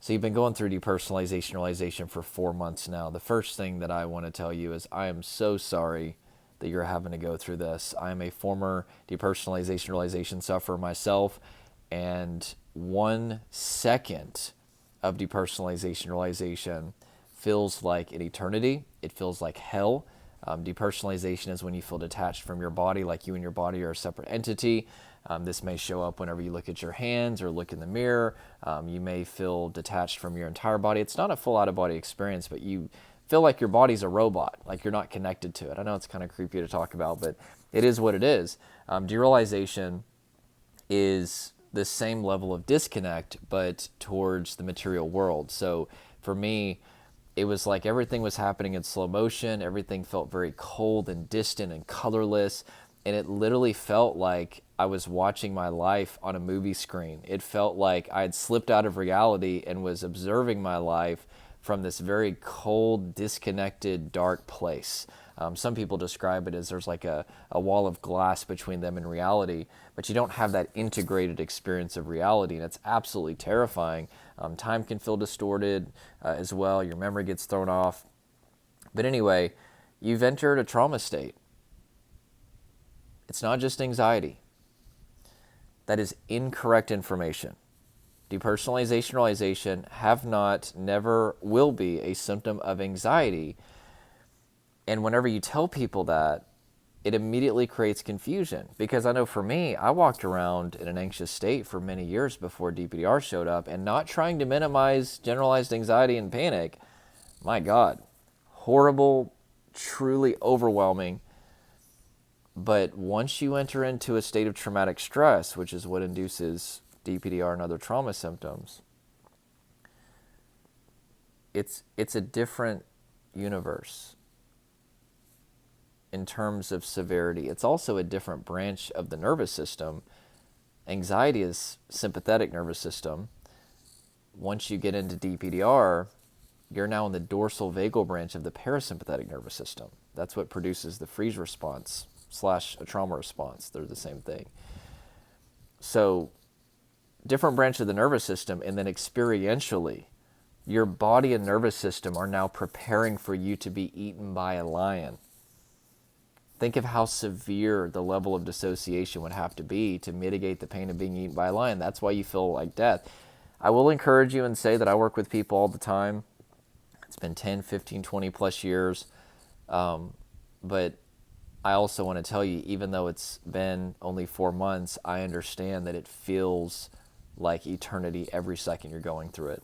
So you've been going through depersonalization realization for 4 months now. The first thing that I want to tell you is I am so sorry that you're having to go through this. I am a former depersonalization realization sufferer myself, and 1 second of depersonalization realization feels like an eternity. It feels like hell. Depersonalization is when you feel detached from your body, like you and your body are a separate entity. This may show up whenever you look at your hands or look in the mirror. You may feel detached from your entire body. It's not a full out-of-body experience, but you feel like your body's a robot, like you're not connected to it. I know it's kind of creepy to talk about, but it is what it is. Derealization is the same level of disconnect, but towards the material world. So for me, it was like everything was happening in slow motion. Everything felt very cold and distant and colorless. And it literally felt like I was watching my life on a movie screen. It felt like I had slipped out of reality and was observing my life from this very cold, disconnected, dark place. Some people describe it as there's like a wall of glass between them and reality, but you don't have that integrated experience of reality, and it's absolutely terrifying. Time can feel distorted as well. Your memory gets thrown off. But anyway, you've entered a trauma state. It's not just anxiety. That is incorrect information. Depersonalization realization have not, never will be a symptom of anxiety. And whenever you tell people that, it immediately creates confusion. Because I know for me, I walked around in an anxious state for many years before DPDR showed up, and not trying to minimize generalized anxiety and panic. My God, horrible, truly overwhelming. But once you enter into a state of traumatic stress, which is what induces DPDR and other trauma symptoms, it's a different universe in terms of severity. It's also a different branch of the nervous system. Anxiety is sympathetic nervous system. Once you get into DPDR, you're now in the dorsal vagal branch of the parasympathetic nervous system. That's what produces the freeze response / a trauma response. They're the same thing. So different branch of the nervous system, and then experientially, your body and nervous system are now preparing for you to be eaten by a lion. Think of how severe the level of dissociation would have to be to mitigate the pain of being eaten by a lion. That's why you feel like death. I will encourage you and say that I work with people all the time. It's been 10, 15, 20 plus years. But I also want to tell you, even though it's been only 4 months, I understand that it feels like eternity every second you're going through it.